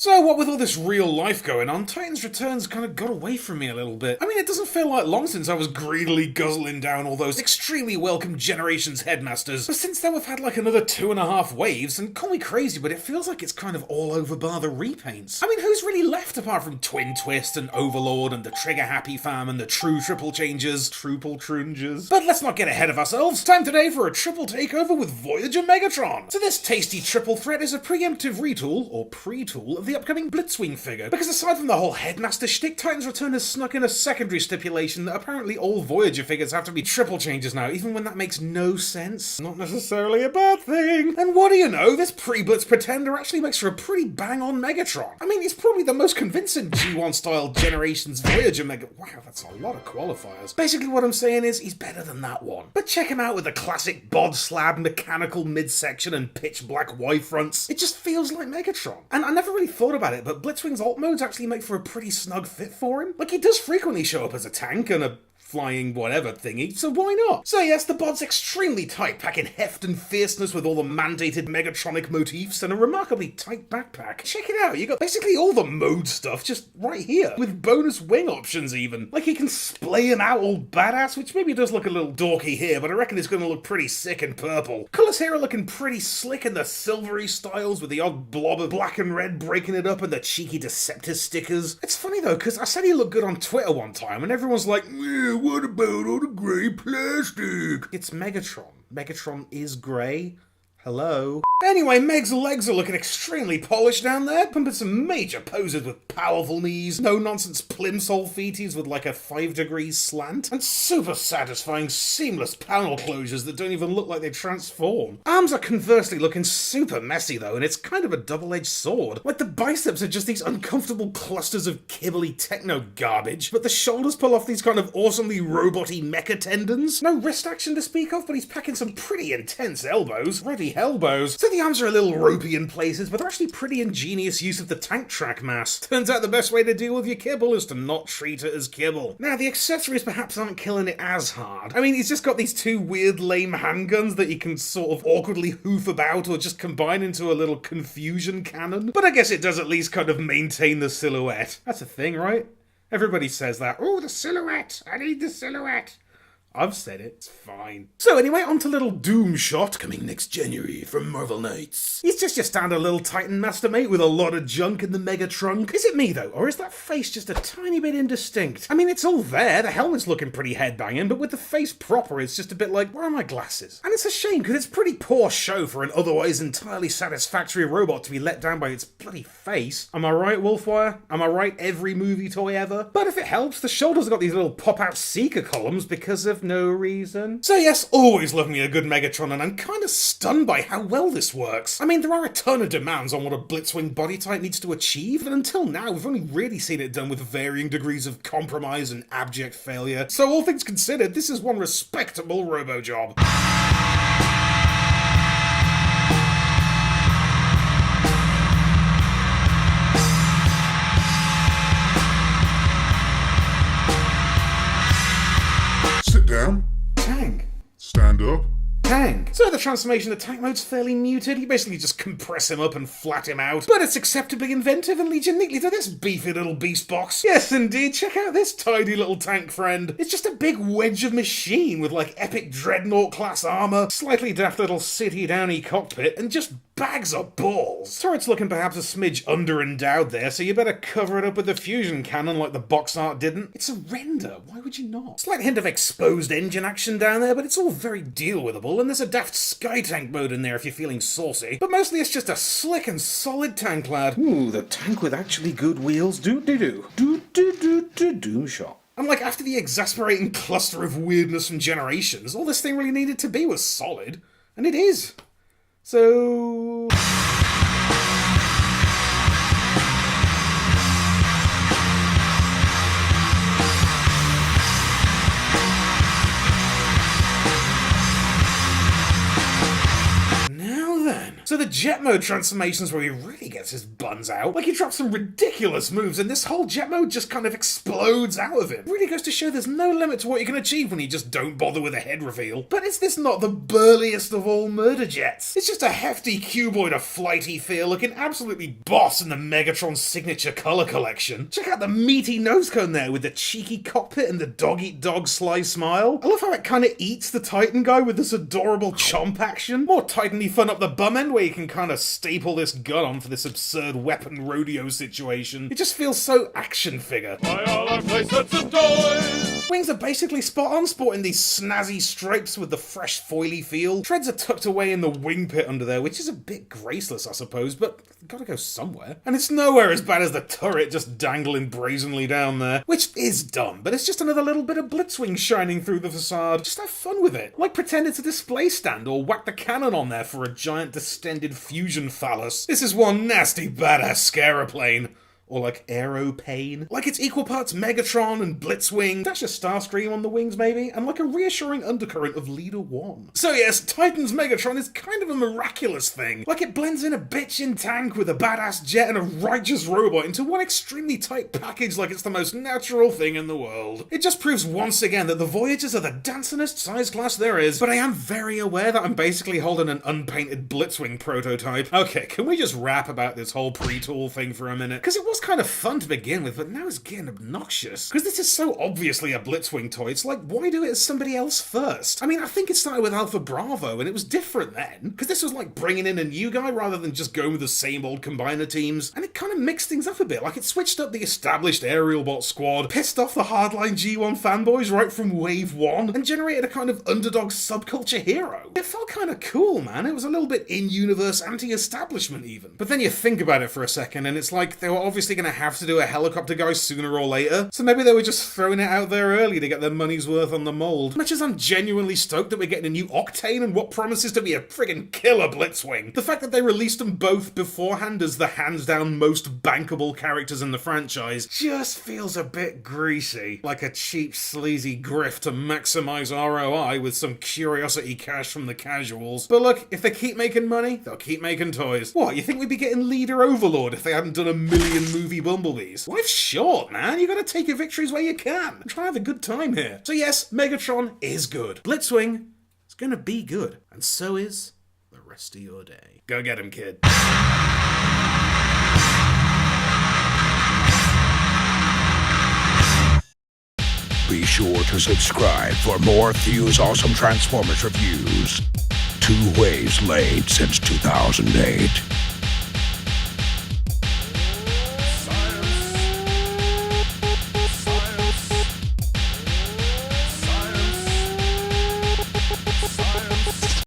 So what with all this real life going on, Titans Returns kind of got away from me a little bit. I mean, it doesn't feel like long since I was greedily guzzling down all those extremely welcome Generations headmasters, but since then we've had like another 2.5 waves, and call me crazy, but it feels like it's kind of all over bar the repaints. I mean, who's really left apart from Twin Twist and Overlord and the Trigger Happy Fam and the True Triple Changers, Truple Trungers? But let's not get ahead of ourselves. Time today for a triple takeover with Voyager Megatron. So this tasty triple threat is a preemptive retool, or pre-tool, of the upcoming Blitzwing figure, because aside from the whole headmaster shtick, Titans Return has snuck in a secondary stipulation that apparently all Voyager figures have to be triple changes now, even when that makes no sense. Not necessarily a bad thing. And what do you know, this pre-Blitz pretender actually makes for a pretty bang-on Megatron. I mean, he's probably the most convincing G1-style Generations Voyager Wow, that's a lot of qualifiers. Basically what I'm saying is, he's better than that one. But check him out with the classic bod slab, mechanical midsection, and pitch black Y fronts. It just feels like Megatron. And I never really thought about it, but Blitzwing's alt modes actually make for a pretty snug fit for him. Like, he does frequently show up as a tank and a flying whatever thingy, so why not? So yes, the bod's extremely tight, packing heft and fierceness with all the mandated Megatronic motifs and a remarkably tight backpack. Check it out, you got basically all the mode stuff just right here, with bonus wing options even. Like, he can splay him out all badass, which maybe does look a little dorky here, but I reckon it's gonna look pretty sick in purple. Colours here are looking pretty slick in the silvery styles with the odd blob of black and red breaking it up and the cheeky Deceptor stickers. It's funny though, because I said he looked good on Twitter one time and everyone's like, what about all the grey plastic? It's Megatron. Megatron is grey. Hello? Anyway, Meg's legs are looking extremely polished down there, pumping some major poses with powerful knees, no-nonsense plimsoll feeties with like a 5 degrees slant, and super satisfying seamless panel closures that don't even look like they transform. Arms are conversely looking super messy though, and it's kind of a double-edged sword. Like, the biceps are just these uncomfortable clusters of kibbly techno garbage, but the shoulders pull off these kind of awesomely robot-y mecha tendons. No wrist action to speak of, but he's packing some pretty intense elbows. Ready elbows. So the arms are a little ropey in places, but they're actually pretty ingenious use of the tank track mass. Turns out the best way to deal with your kibble is to not treat it as kibble. Now, the accessories perhaps aren't killing it as hard. I mean, he's just got these two weird lame handguns that he can sort of awkwardly hoof about or just combine into a little confusion cannon. But I guess it does at least kind of maintain the silhouette. That's a thing, right? Everybody says that. Oh, the silhouette! I need the silhouette! I've said it. It's fine. So anyway, on to little Doom Shot, coming next January from Marvel Knights. He's just your standard little Titan master mate with a lot of junk in the mega trunk. Is it me though, or is that face just a tiny bit indistinct? I mean, it's all there, the helmet's looking pretty headbanging, but with the face proper, it's just a bit like, where are my glasses? And it's a shame, because it's pretty poor show for an otherwise entirely satisfactory robot to be let down by its bloody face. Am I right, Wolfwire? Am I right, every movie toy ever? But if it helps, the shoulders have got these little pop-out seeker columns because of no reason. So yes, always love me a good Megatron, and I'm kind of stunned by how well this works. I mean, there are a ton of demands on what a Blitzwing body type needs to achieve, and until now we've only really seen it done with varying degrees of compromise and abject failure. So all things considered, this is one respectable robo job. Down. Tank. Stand up. Tank. So the transformation to tank mode's fairly muted. You basically just compress him up and flat him out. But it's acceptably inventive and leads you neatly to this beefy little beast box. Yes, indeed. Check out this tidy little tank friend. It's just a big wedge of machine with like epic dreadnought class armor, slightly daft little city downy cockpit, and just bags of balls. Turret's looking perhaps a smidge under-endowed there, so you better cover it up with the fusion cannon like the box art didn't. It's a render, why would you not? Slight hint of exposed engine action down there, but it's all very deal-withable, and there's a daft sky tank mode in there if you're feeling saucy. But mostly it's just a slick and solid tank lad. Ooh, the tank with actually good wheels. Doom Shot. And like, after the exasperating cluster of weirdness from Generations, all this thing really needed to be was solid. And it is. So... So the jet mode transformations where he really gets his buns out. Like he drops some ridiculous moves and this whole jet mode just kind of explodes out of him. Really goes to show there's no limit to what you can achieve when you just don't bother with a head reveal. But is this not the burliest of all murder jets? It's just a hefty cuboid of flighty feel, looking absolutely boss in the Megatron signature color collection. Check out the meaty nose cone there with the cheeky cockpit and the dog-eat-dog sly smile. I love how it kind of eats the Titan guy with this adorable chomp action. More Titan-y fun up the bum end where you can kind of staple this gun on for this absurd weapon rodeo situation. It just feels so action figure. By all our playsets and toys! Wings are basically spot on, sporting these snazzy stripes with the fresh foily feel. Treads are tucked away in the wing pit under there, which is a bit graceless, I suppose, but gotta go somewhere. And it's nowhere as bad as the turret just dangling brazenly down there, which is dumb, but it's just another little bit of Blitzwing shining through the facade. Just have fun with it. Like pretend it's a display stand or whack the cannon on there for a giant distended fusion phallus. This is one nasty badass scareplane. Or like Aeroplane. Like it's equal parts Megatron and Blitzwing, dash a Starscream on the wings maybe, and like a reassuring undercurrent of Leader 1. So yes, Titan's Megatron is kind of a miraculous thing. Like it blends in a bitchin' tank with a badass jet and a righteous robot into one extremely tight package like it's the most natural thing in the world. It just proves once again that the Voyagers are the dancingest size class there is, but I am very aware that I'm basically holding an unpainted Blitzwing prototype. Okay, can we just rap about this whole pre-tool thing for a minute? Because it was kind of fun to begin with, but now it's getting obnoxious. Because this is so obviously a Blitzwing toy, it's like, why do it as somebody else first? I mean, I think it started with Alpha Bravo, and it was different then. Because this was like bringing in a new guy rather than just going with the same old combiner teams. And it kind of mixed things up a bit. Like, it switched up the established aerial bot squad, pissed off the hardline G1 fanboys right from Wave 1, and generated a kind of underdog subculture hero. It felt kind of cool, man. It was a little bit in-universe anti-establishment even. But then you think about it for a second, and it's like, they were obviously going to have to do a helicopter guy sooner or later, so maybe they were just throwing it out there early to get their money's worth on the mold. Much as I'm genuinely stoked that we're getting a new Octane and what promises to be a friggin' killer Blitzwing, the fact that they released them both beforehand as the hands-down most bankable characters in the franchise just feels a bit greasy. Like a cheap, sleazy grift to maximize ROI with some curiosity cash from the casuals. But look, if they keep making money, they'll keep making toys. What, you think we'd be getting Leader Overlord if they hadn't done a million movie Bumblebees? Life's short, man. You gotta take your victories where you can. I'm trying to have a good time here. So yes, Megatron is good. Blitzwing is gonna be good. And so is the rest of your day. Go get him, kid. Be sure to subscribe for more Thew's Awesome Transformers reviews. 2 waves laid since 2008.